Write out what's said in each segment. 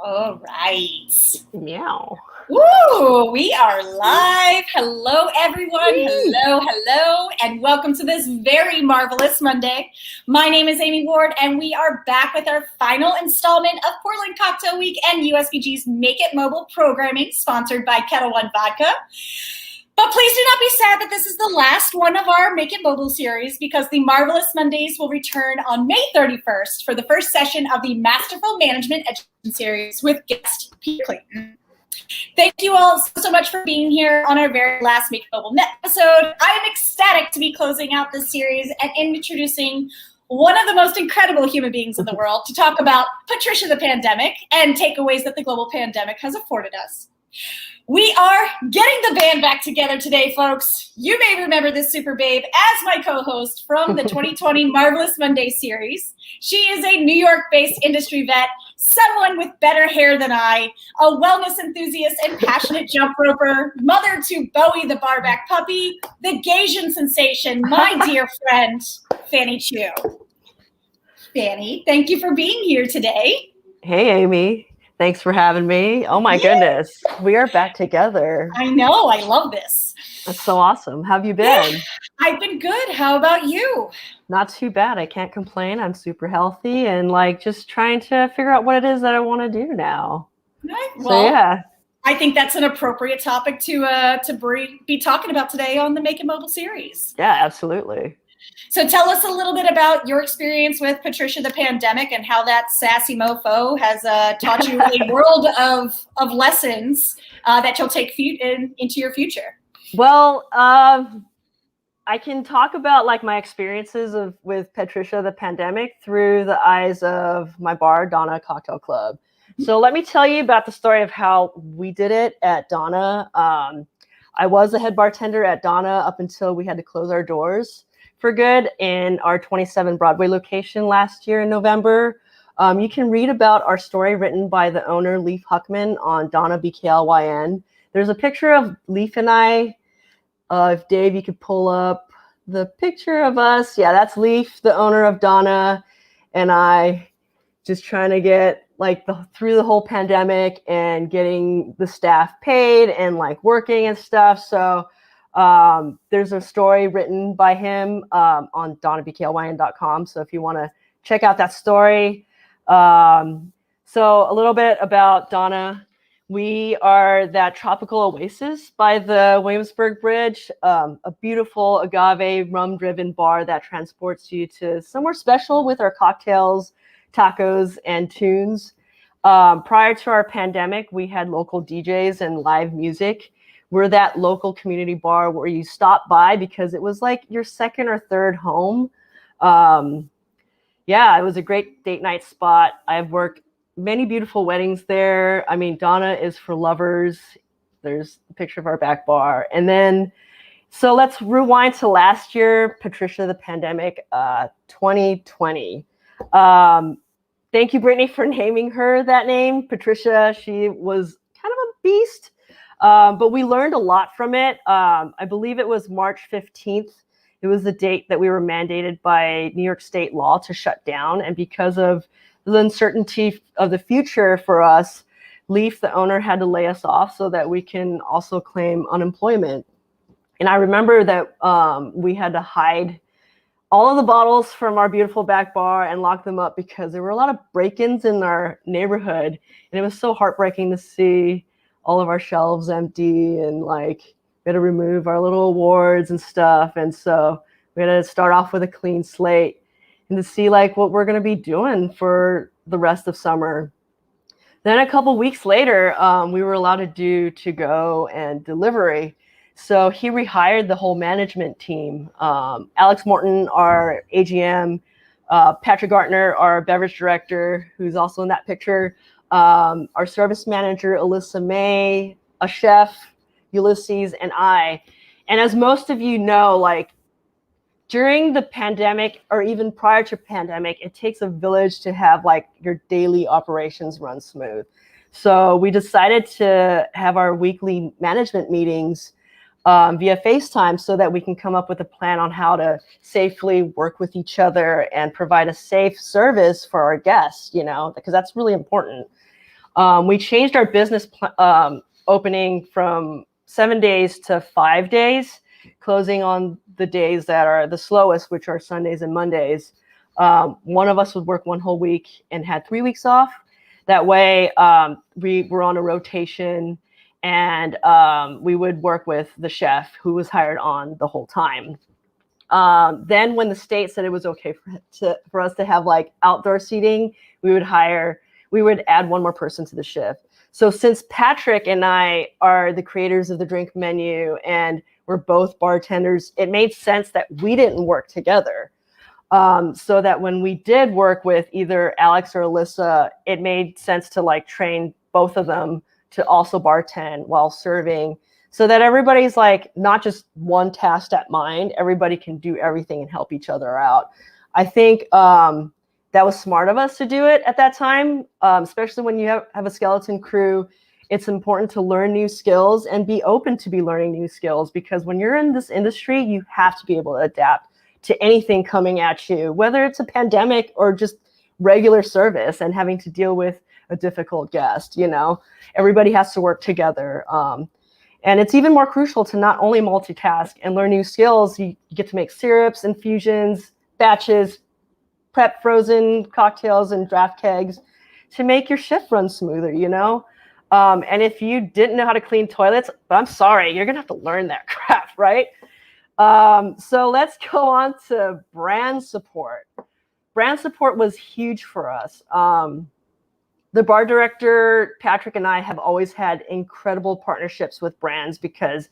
All right. Meow. Woo! We are live. Hello, everyone. Whee! Hello, and welcome to this very marvelous Monday. My name is Amy Ward, and we are back with our final installment of Portland Cocktail Week and USBG's Make It Mobile programming, sponsored by Kettle One Vodka. But please do not be sad that this is the last one of our Make It Mobile series, because the Marvelous Mondays will return on May 31st for the first session of the Masterful Management Education series with guest Peter Clayton. Thank you all so much for being here on our very last Make It Mobile episode. I am ecstatic to be closing out this series and introducing one of the most incredible human beings in the world to talk about Patricia the pandemic and takeaways that the global pandemic has afforded us. We are getting the band back together today, folks. You may remember this super babe as my co-host from the 2020 Marvelous Monday series. She is a New York-based industry vet, someone with better hair than I, a wellness enthusiast and passionate jump roper, mother to Bowie the barback puppy, the Gaysian sensation, my dear friend, Fanny Chu. Fanny, thank you for being here today. Hey, Amy. Thanks for having me. Oh my goodness. We are back together. I know. I love this. That's so awesome. How have you been? I've been good. How about you? Not too bad. I can't complain. I'm super healthy and just trying to figure out what it is that I want to do now. Right. Well, so, yeah. I think that's an appropriate topic to be talking about today on the Make It Mobile series. Yeah, absolutely. So tell us a little bit about your experience with Patricia the pandemic and how that sassy mofo has taught you a world of lessons that you'll take into your future. Well, I can talk about my experiences with Patricia the pandemic through the eyes of my bar, Donna Cocktail Club. So let me tell you about the story of how we did it at Donna. I was a head bartender at Donna up until we had to close our doors for good in our 27 Broadway location last year in November. You can read about our story written by the owner, Leif Huckman, on Donna BKLYN. There's a picture of Leif and I. If Dave, you could pull up the picture of us. Yeah, that's Leif, the owner of Donna, and I just trying to get through the whole pandemic and getting the staff paid and working and stuff. So there's a story written by him on donnabklyn.com. So if you want to check out that story. So a little bit about Donna. We are that tropical oasis by the Williamsburg Bridge, a beautiful agave rum-driven bar that transports you to somewhere special with our cocktails, tacos, and tunes. Prior to our pandemic, we had local DJs and live music. We're that local community bar where you stop by because it was your second or third home. Yeah, it was a great date night spot. I've worked many beautiful weddings there. I mean, Donna is for lovers. There's a picture of our back bar. And then, so let's rewind to last year, Patricia the pandemic, 2020. Thank you, Brittany, for naming her that name. Patricia, she was kind of a beast. But we learned a lot from it. I believe it was March 15th. It was the date that we were mandated by New York State law to shut down. And because of the uncertainty of the future for us, Leif, the owner, had to lay us off so that we can also claim unemployment. And I remember that we had to hide all of the bottles from our beautiful back bar and lock them up because there were a lot of break-ins in our neighborhood. And it was so heartbreaking to see all of our shelves empty, and we had to remove our little awards and stuff. And so we had to start off with a clean slate and to see what we're going to be doing for the rest of summer. Then a couple weeks later, we were allowed to do to-go and delivery. So he rehired the whole management team. Alex Morton, our AGM, Patrick Gartner, our beverage director, who's also in that picture, our service manager, Alyssa May, a chef, Ulysses, and I. And as most of you know, during the pandemic or even prior to pandemic, it takes a village to have your daily operations run smooth. So we decided to have our weekly management meetings via FaceTime so that we can come up with a plan on how to safely work with each other and provide a safe service for our guests, because that's really important. We changed our business opening from 7 days to 5 days, closing on the days that are the slowest, which are Sundays and Mondays. One of us would work one whole week and had 3 weeks off. That way, we were on a rotation, and we would work with the chef who was hired on the whole time. Then when the state said it was okay for us to have like outdoor seating, we would add one more person to the shift. So since Patrick and I are the creators of the drink menu and we're both bartenders, it made sense that we didn't work together. So that when we did work with either Alex or Alyssa, it made sense to like train both of them to also bartend while serving, so that everybody's like not just one task at mind, everybody can do everything and help each other out. I think that was smart of us to do it at that time, especially when you have a skeleton crew. It's important to learn new skills and be open to be learning new skills, because when you're in this industry, you have to be able to adapt to anything coming at you, whether it's a pandemic or just regular service and having to deal with a difficult guest. You know, everybody has to work together. And it's even more crucial to not only multitask and learn new skills. You get to make syrups, infusions, batches, prep frozen cocktails and draft kegs to make your shift run smoother, you know? And if you didn't know how to clean toilets, but I'm sorry, you're gonna have to learn that crap, right? So let's go on to brand support. Brand support was huge for us. The bar director, Patrick, and I have always had incredible partnerships with brands because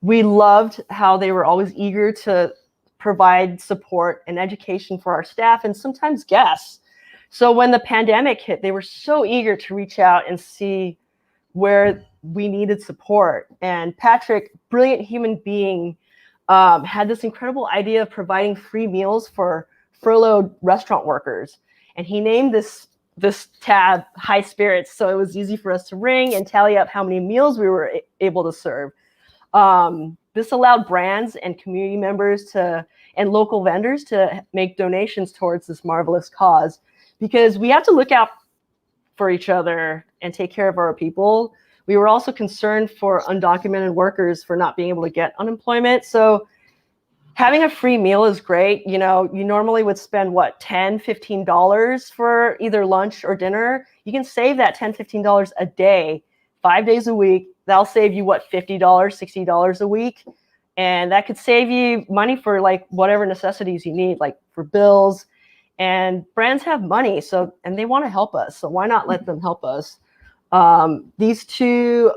we loved how they were always eager to provide support and education for our staff and sometimes guests. So when the pandemic hit, they were so eager to reach out and see where we needed support. And Patrick, brilliant human being, had this incredible idea of providing free meals for furloughed restaurant workers. And he named this tab High Spirits, so it was easy for us to ring and tally up how many meals we were able to serve. This allowed brands and community members and local vendors to make donations towards this marvelous cause, because we have to look out for each other and take care of our people. We were also concerned for undocumented workers for not being able to get unemployment. So having a free meal is great. You know, you normally would spend what, $10, $15 for either lunch or dinner. You can save that $10, $15 a day, 5 days a week. That'll save you what, $50, $60 a week. And that could save you money for like whatever necessities you need, like for bills. And brands have money, and they want to help us. So why not let them help us? These two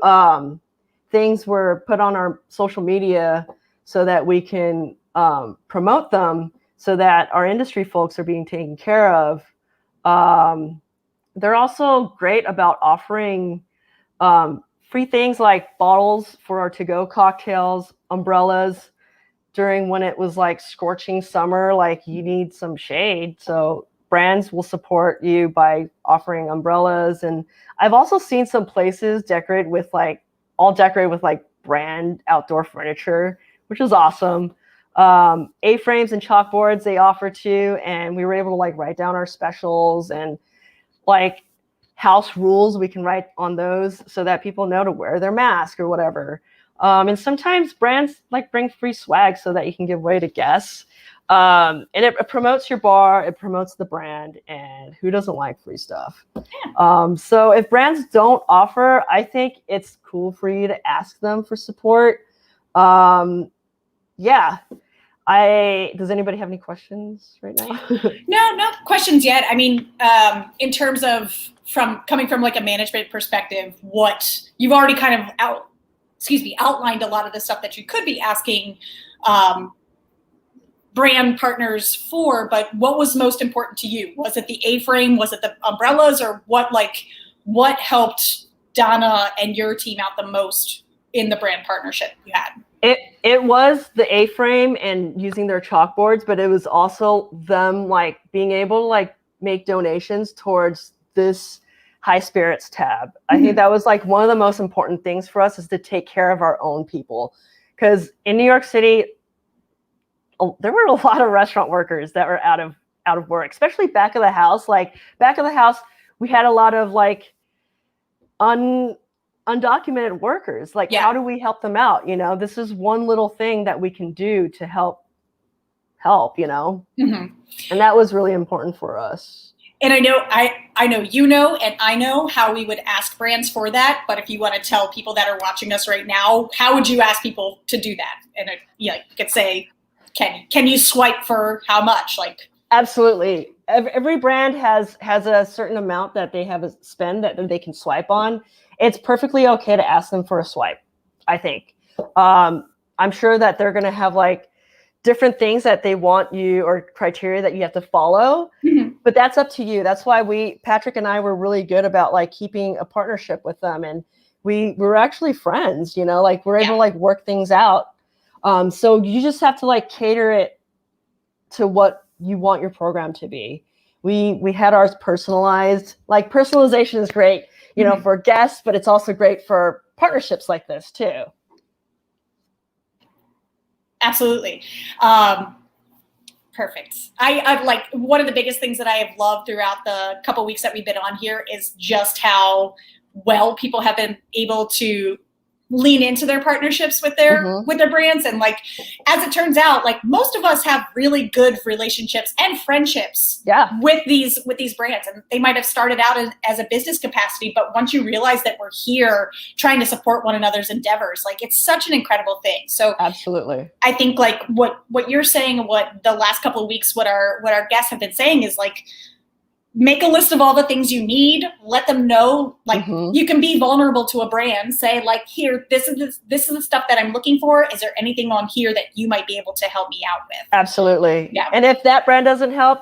things were put on our social media so that we can promote them, so that our industry folks are being taken care of. They're also great about offering free things like bottles for our to-go cocktails, umbrellas during when it was like scorching summer, like you need some shade. So brands will support you by offering umbrellas. And I've also seen some places decorate with like brand outdoor furniture, which is awesome. A-frames and chalkboards they offer too, and we were able to like write down our specials and like house rules we can write on those so that people know to wear their mask or whatever. And sometimes brands like bring free swag so that you can give away to guests. And it promotes your bar, it promotes the brand, and who doesn't like free stuff? Yeah. So if brands don't offer, I think it's cool for you to ask them for support. Yeah. Does anybody have any questions right now? No questions yet. I mean, in terms of coming from like a management perspective, what you've already kind of outlined a lot of the stuff that you could be asking brand partners for, but what was most important to you? Was it the A-frame? Was it the umbrellas? Or what helped Donna and your team out the most in the brand partnership you had? It was the A-frame and using their chalkboards, but it was also them like being able to like make donations towards this High Spirits tab. Mm-hmm. I think that was like one of the most important things for us, is to take care of our own people. Because in New York City, there were a lot of restaurant workers that were out of work, especially back of the house. Like back of the house, we had a lot of like undocumented workers. Like, Yeah. how do we help them out? You know, this is one little thing that we can do to help, you know? Mm-hmm. And that was really important for us. And I know you know, and I know how we would ask brands for that. But if you want to tell people that are watching us right now, how would you ask people to do that? And you could say, can you swipe for how much? Like, absolutely. Every brand has a certain amount that they have a spend that they can swipe on. It's perfectly okay to ask them for a swipe, I think. I'm sure that they're going to have like different things that they want you, or criteria that you have to follow. mm-hmm. But that's up to you. That's why Patrick and I were really good about like keeping a partnership with them. And we were actually friends, you know, like we're able to like work things out. So you just have to like cater it to what you want your program to be. We had ours personalized. Like, personalization is great, you know, for guests, but it's also great for partnerships like this too. Absolutely. Perfect. I like, one of the biggest things that I have loved throughout the couple weeks that we've been on here is just how well people have been able to lean into their partnerships with their brands. And like, as it turns out, like, most of us have really good relationships and friendships with these brands. And they might have started out as a business capacity, but once you realize that we're here trying to support one another's endeavors, like, it's such an incredible thing. So absolutely, I think like what you're saying, and what the last couple of weeks, what our guests have been saying is like, make a list of all the things you need. Let them know, like, you can be vulnerable to a brand. Say like, here, this is the stuff that I'm looking for. Is there anything on here that you might be able to help me out with? Absolutely. Yeah. And if that brand doesn't help,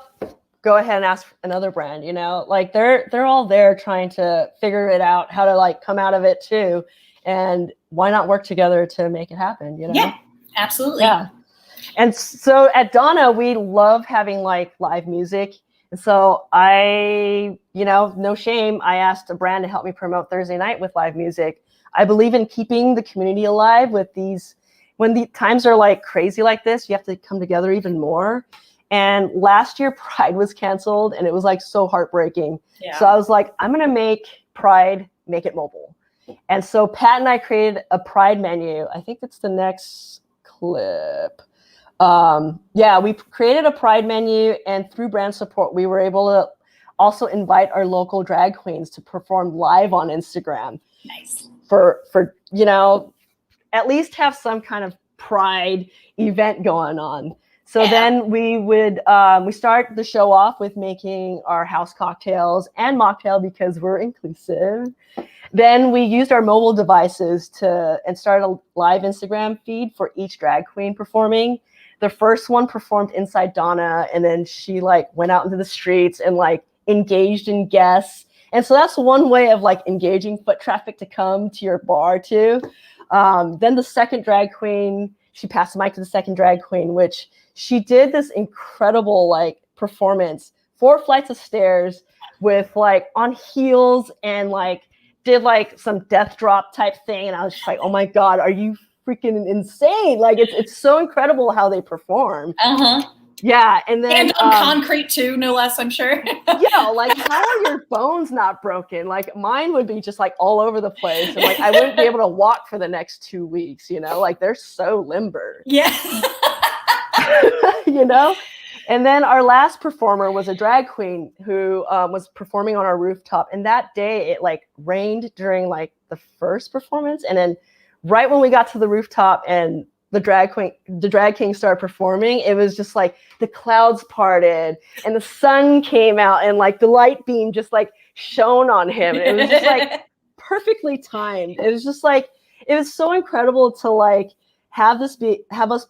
go ahead and ask another brand. You know, like they're all there trying to figure it out, how to like come out of it too. And why not work together to make it happen? You know? Yeah, absolutely. Yeah. And so at Donna, we love having like live music. And so I, you know, no shame, I asked a brand to help me promote Thursday night with live music. I believe in keeping the community alive with these. When the times are like crazy like this, you have to come together even more. And last year, Pride was canceled, and it was like so heartbreaking. Yeah. So I was like, I'm going to make Pride, make it mobile. And so Pat and I created a Pride menu. I think that's the next clip. We created a Pride menu, and through brand support, we were able to also invite our local drag queens to perform live on Instagram. Nice. For you know, at least have some kind of Pride event going on. So then we would we start the show off with making our house cocktails and mocktail, because we're inclusive. Then we used our mobile devices and started a live Instagram feed for each drag queen performing. The first one performed inside Donna, and then she like went out into the streets and like engaged in guests. And so that's one way of like engaging foot traffic to come to your bar too. Then the second drag queen, she passed the mic to the second drag queen, which she did this incredible like performance, 4 flights of stairs with like on heels, and like did like some death drop type thing. And I was just like, oh my God, are you freaking insane? Like it's so incredible how they perform. Yeah. And then on concrete too, no less, I'm sure. Yeah, like, how are your bones not broken? Like, mine would be just like all over the place, and like I wouldn't be able to walk for the next 2 weeks, you know, like they're so limber. Yeah. You know? And then our last performer was a drag queen who was performing on our rooftop. And that day it like rained during like the first performance. And then right when we got to the rooftop and the drag king started performing, it was just like the clouds parted and the sun came out, and like the light beam just like shone on him. It was just like perfectly timed. It was just like, it was so incredible to like have us be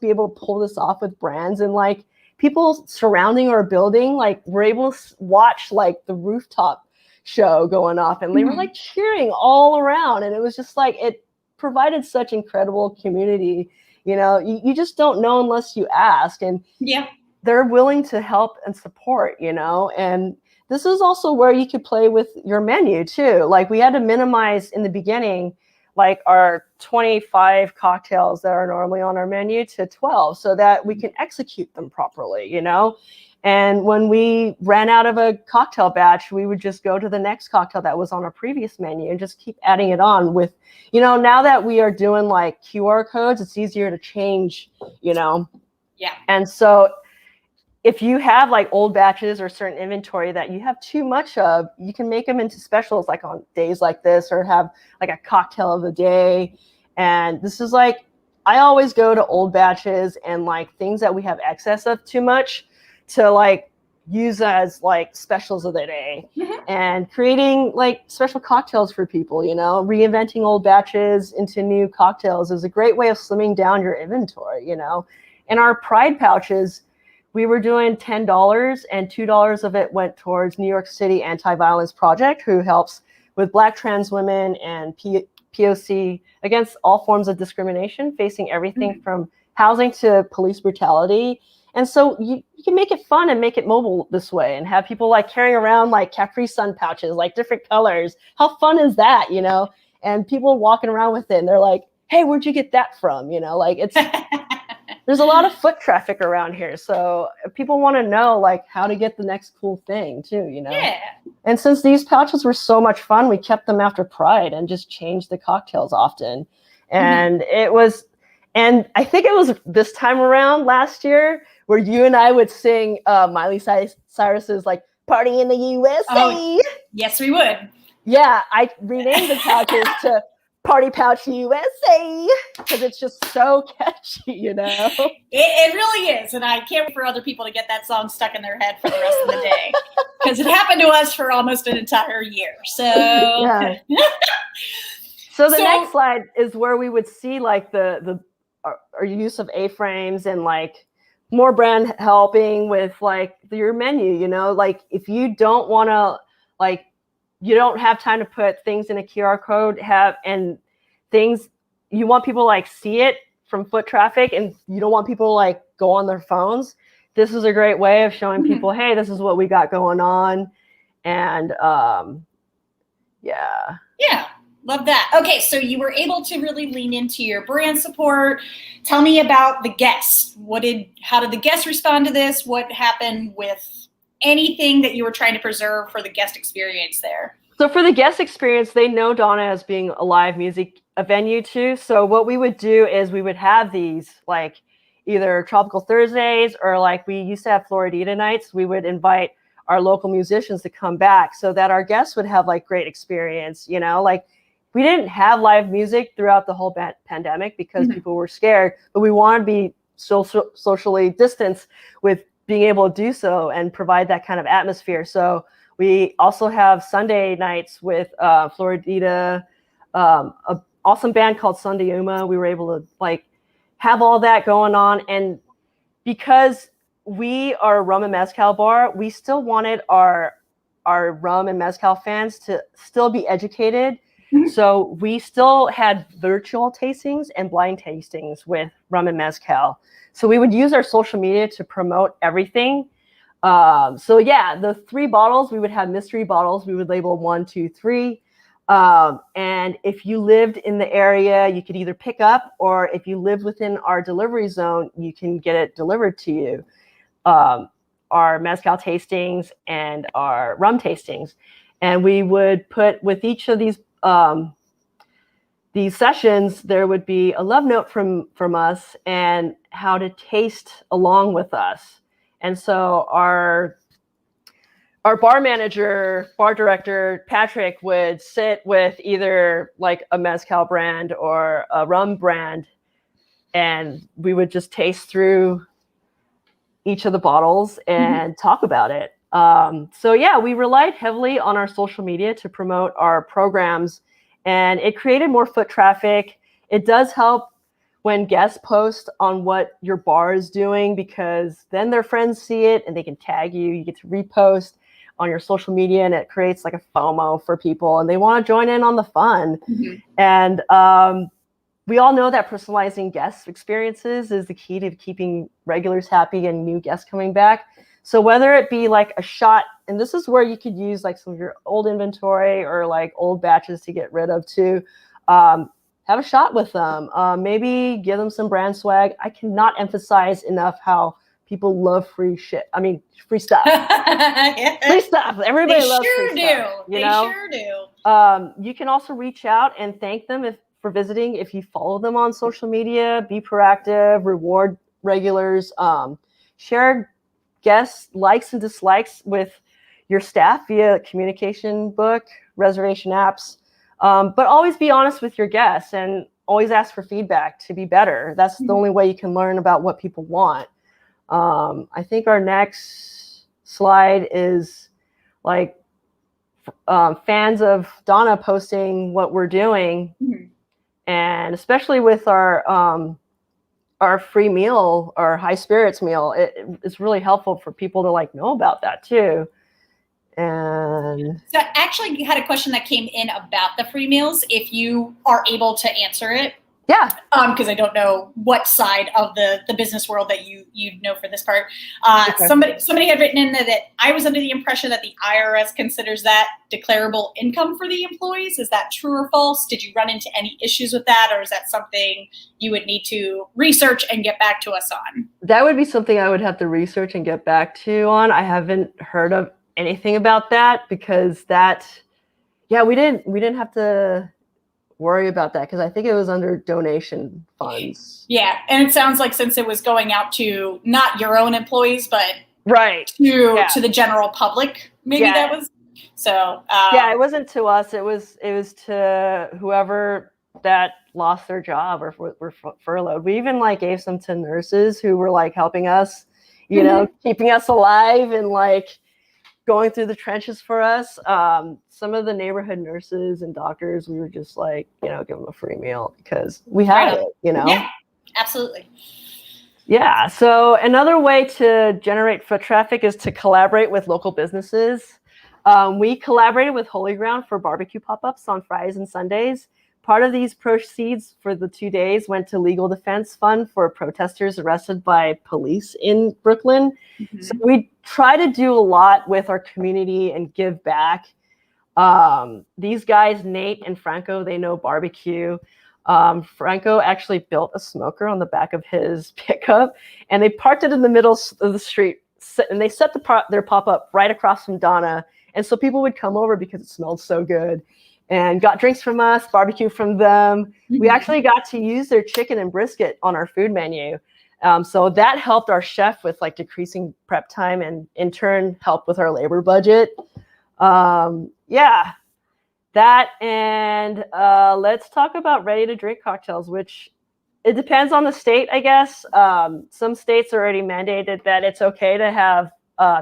able to pull this off with brands, and like people surrounding our building, like we're able to watch like the rooftop show going off, and they were like cheering all around. And it was just like, it provided such incredible community. You know, you just don't know unless you ask, and they're willing to help and support, you know. And this is also where you could play with your menu too. Like, we had to minimize in the beginning, like our 25 cocktails that are normally on our menu to 12, so that we can execute them properly, you know. And when we ran out of a cocktail batch, we would just go to the next cocktail that was on our previous menu and just keep adding it on with, now that we are doing like QR codes, it's easier to change, Yeah. And so if you have like old batches or certain inventory that you have too much of, you can make them into specials like on days like this, or have like a cocktail of the day. And this is like, I always go to old batches and like things that we have excess of too much to like use as like specials of the day, and creating like special cocktails for people, reinventing old batches into new cocktails is a great way of slimming down your inventory, And our Pride pouches, we were doing $10 and $2 of it went towards New York City Anti-Violence Project, who helps with Black trans women and POC against all forms of discrimination, facing everything from housing to police brutality. And so you can make it fun and make it mobile this way, and have people like carrying around like Capri Sun pouches, like different colors. How fun is that, And people walking around with it and they're like, hey, where'd you get that from? Like it's, there's a lot of foot traffic around here. So people want to know like how to get the next cool thing too, Yeah. And since these pouches were so much fun, we kept them after Pride and just changed the cocktails often. And and I think it was this time around last year where you and I would sing Miley Cyrus's like Party in the USA. Oh, yes, we would. Yeah, I renamed the pouches to Party Pouch USA because it's just so catchy, It really is. And I can't wait for other people to get that song stuck in their head for the rest of the day, because it happened to us for almost an entire year. So, yeah. So the next slide is where we would see like our use of A-frames and like more brand helping with like your menu, like if you don't want to like, you don't have time to put things in a QR code, and things you want people like see it from foot traffic, and you don't want people like go on their phones. This is a great way of showing people, hey, this is what we got going on. And yeah, love that. Okay, so you were able to really lean into your brand support. Tell me about the guests. How did the guests respond to this? What happened with anything that you were trying to preserve for the guest experience there? So for the guest experience, they know Donna as being a live music venue too. So what we would do is we would have these like either Tropical Thursdays, or like we used to have Floridita nights. We would invite our local musicians to come back so that our guests would have like great experience, like we didn't have live music throughout the whole pandemic because people were scared, but we wanted to be socially distanced with being able to do so and provide that kind of atmosphere. So we also have Sunday nights with Floridita, an awesome band called Sunday Uma. We were able to like have all that going on. And because we are a rum and mezcal bar, we still wanted our rum and mezcal fans to still be educated. So we still had virtual tastings and blind tastings with rum and mezcal. So we would use our social media to promote everything. So yeah, the 3 bottles, we would have mystery bottles. We would label 1, 2, 3. And if you lived in the area, you could either pick up, or if you lived within our delivery zone, you can get it delivered to you. Our mezcal tastings and our rum tastings. And we would put with each of these sessions, there would be a love note from us and how to taste along with us. And so our bar manager, bar director, Patrick, would sit with either like a mezcal brand or a rum brand, and we would just taste through each of the bottles and talk about it. So yeah, we relied heavily on our social media to promote our programs, and it created more foot traffic. It does help when guests post on what your bar is doing, because then their friends see it and they can tag you. You get to repost on your social media, and it creates like a FOMO for people, and they want to join in on the fun. And we all know that personalizing guest experiences is the key to keeping regulars happy and new guests coming back. So whether it be like a shot, and this is where you could use like some of your old inventory or like old batches to get rid of too, have a shot with them. Maybe give them some brand swag. I cannot emphasize enough how People love free shit. I mean, free stuff. Yeah. Free stuff. Everybody They loves sure free do. stuff. You know? Sure do. You can also reach out and thank them for visiting. If you follow them on social media, be proactive, reward regulars, share guest likes and dislikes with your staff via communication book, reservation apps. But always be honest with your guests and always ask for feedback to be better. That's the only way you can learn about what people want. I think our next slide is like fans of Donna posting what we're doing, and especially with our free meal, our high spirits meal, it's really helpful for people to like know about that too. And so I actually had a question that came in about the free meals, if you are able to answer it. Yeah. Because I don't know what side of the business world that you know for this part. Okay. Somebody had written in there that I was under the impression that the IRS considers that declarable income for the employees. Is that true or false? Did you run into any issues with that, or is that something you would need to research and get back to us on? That would be something I would have to research and get back to you on. I haven't heard of anything about that because we didn't have to worry about that because I think it was under donation funds. Yeah, and it sounds like since it was going out to not your own employees, but right to the general public, maybe that was so. It wasn't to us. It was to whoever that lost their job or were furloughed. We even like gave some to nurses who were like helping us, you know, keeping us alive and like going through the trenches for us. Some of the neighborhood nurses and doctors, we were just like, you know, give them a free meal because we had it, you know? Yeah, absolutely. Yeah. So another way to generate foot traffic is to collaborate with local businesses. We collaborated with Holy Ground for barbecue pop-ups on Fridays and Sundays. Part of these proceeds for the 2 days went to legal defense fund for protesters arrested by police in Brooklyn. So we try to do a lot with our community and give back. These guys, Nate and Franco, they know barbecue. Franco actually built a smoker on the back of his pickup, and they parked it in the middle of the street, and they set their pop-up right across from Donna. And so people would come over because it smelled so good and got drinks from us, barbecue from them. We actually got to use their chicken and brisket on our food menu. So that helped our chef with like decreasing prep time and in turn helped with our labor budget. That and let's talk about ready to drink cocktails, which it depends on the state, I guess. Some states already mandated that it's okay to have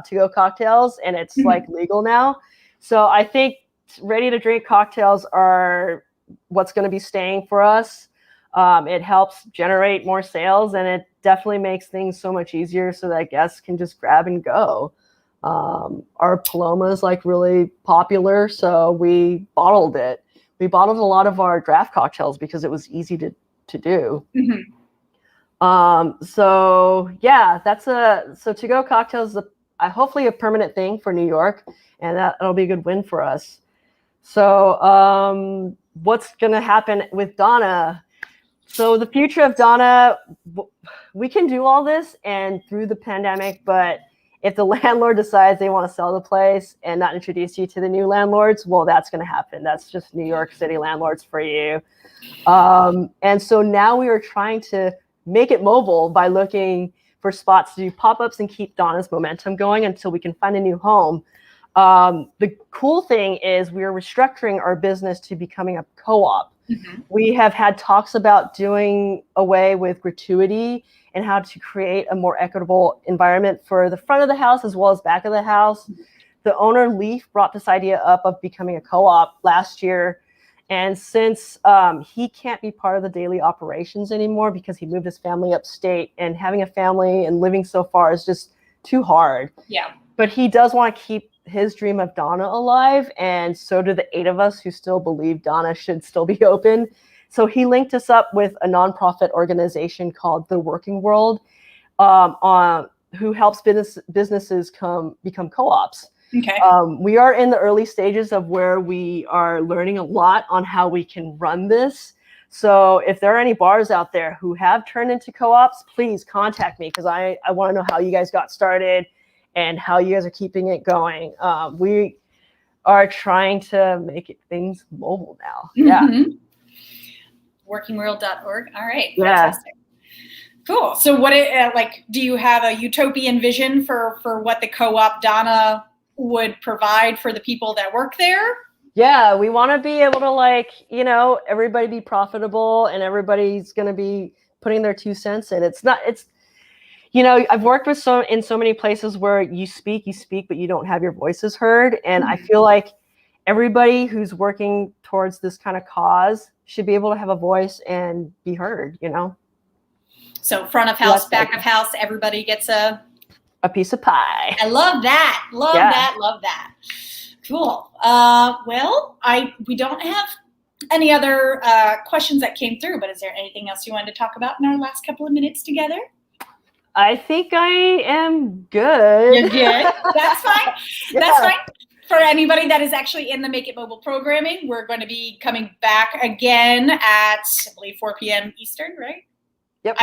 to-go cocktails and it's like legal now. So I think ready to drink cocktails are what's going to be staying for us. It helps generate more sales and it definitely makes things so much easier so that guests can just grab and go. Our Paloma is like really popular, so we bottled it. We bottled a lot of our draft cocktails because it was easy to do. So to-go cocktails is hopefully a permanent thing for New York, and that'll be a good win for us. So what's going to happen with Donna? So the future of Donna, we can do all this and through the pandemic, but if the landlord decides they want to sell the place and not introduce you to the new landlords, well, that's going to happen. That's just New York City landlords for you. And so now we are trying to make it mobile by looking for spots to do pop-ups and keep Donna's momentum going until we can find a new home. The cool thing is we are restructuring our business to becoming a co-op. We have had talks about doing away with gratuity and how to create a more equitable environment for the front of the house as well as back of the house. The owner, Leaf, brought this idea up of becoming a co-op last year. And since he can't be part of the daily operations anymore because he moved his family upstate, and having a family and living so far is just too hard. Yeah. But he does want to keep his dream of Donna alive, and so do the 8 of us who still believe Donna should still be open. So he linked us up with a nonprofit organization called The Working World, who helps businesses become co-ops. Okay. We are in the early stages of where we are learning a lot on how we can run this. So if there are any bars out there who have turned into co-ops, please contact me, because I want to know how you guys got started and how you guys are keeping it going. We are trying to make things mobile now. Yeah. Workingworld.org. All right. Yeah. Fantastic. Cool. So what do you have a utopian vision for what the co-op Donna would provide for the people that work there? Yeah, we want to be able to everybody be profitable, and everybody's going to be putting their 2 cents in. I've worked with in so many places where you speak, but you don't have your voices heard. And I feel like everybody who's working towards this kind of cause should be able to have a voice and be heard, So front of house, back of house, everybody gets a piece of pie. I love that. Love that. Cool. Well, we don't have any other questions that came through, but is there anything else you wanted to talk about in our last couple of minutes together? I think I am good. You're good? That's fine. Yeah. That's fine. For anybody that is actually in the Make It Mobile programming, we're going to be coming back again at, I believe, 4 p.m. Eastern, right? Yep.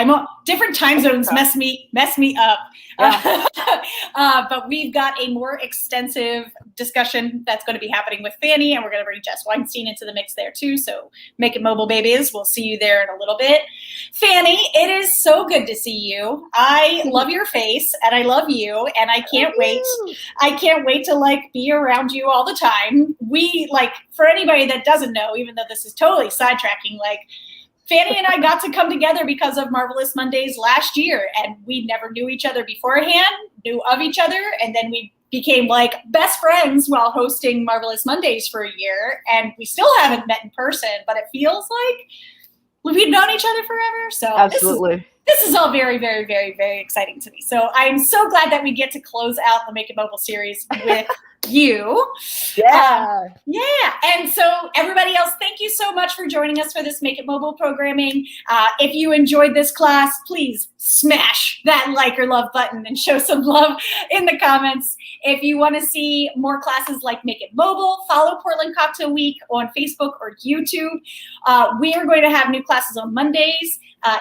Different time zones mess me up. Yeah. But we've got a more extensive discussion that's going to be happening with Fanny, and we're going to bring Jess Weinstein into the mix there too. So Make It Mobile babies, we'll see you there in a little bit. Fanny, it is so good to see you. I love your face, and I love you, and I can't wait. I can't wait to be around you all the time. We for anybody that doesn't know, even though this is totally sidetracking, Fanny and I got to come together because of Marvelous Mondays last year, and we never knew each other beforehand, knew of each other, and then we became best friends while hosting Marvelous Mondays for a year, and we still haven't met in person, but it feels like we've known each other forever. So absolutely. This is all very, very, very, very exciting to me. So I'm so glad that we get to close out the Make It Mobile series with you. Yeah. And so everybody else, thank you so much for joining us for this Make It Mobile programming. If you enjoyed this class, please smash that like or love button and show some love in the comments. If you want to see more classes like Make It Mobile, follow Portland Cocktail Week on Facebook or YouTube. We are going to have new classes on Mondays,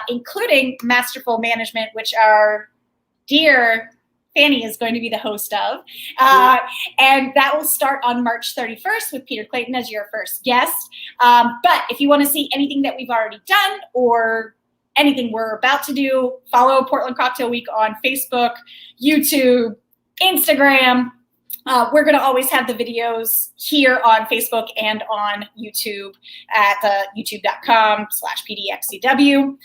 including Masterful Management, which our dear Fanny is going to be the host of. And that will start on March 31st with Peter Clayton as your first guest. But if you want to see anything that we've already done or anything we're about to do, follow Portland Cocktail Week on Facebook, YouTube, Instagram. We're going to always have the videos here on Facebook and on YouTube at youtube.com/PDXCW.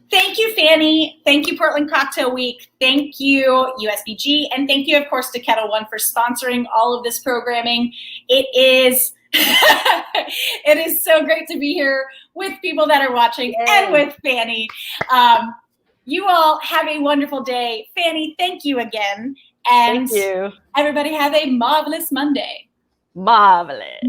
Thank you, Fanny. Thank you, Portland Cocktail Week. Thank you, USBG. And thank you, of course, to Kettle One for sponsoring all of this programming. It is it is so great to be here with people that are watching and with Fanny. You all have a wonderful day. Fanny, thank you again. And thank you. Everybody have a marvelous Monday. Marvelous.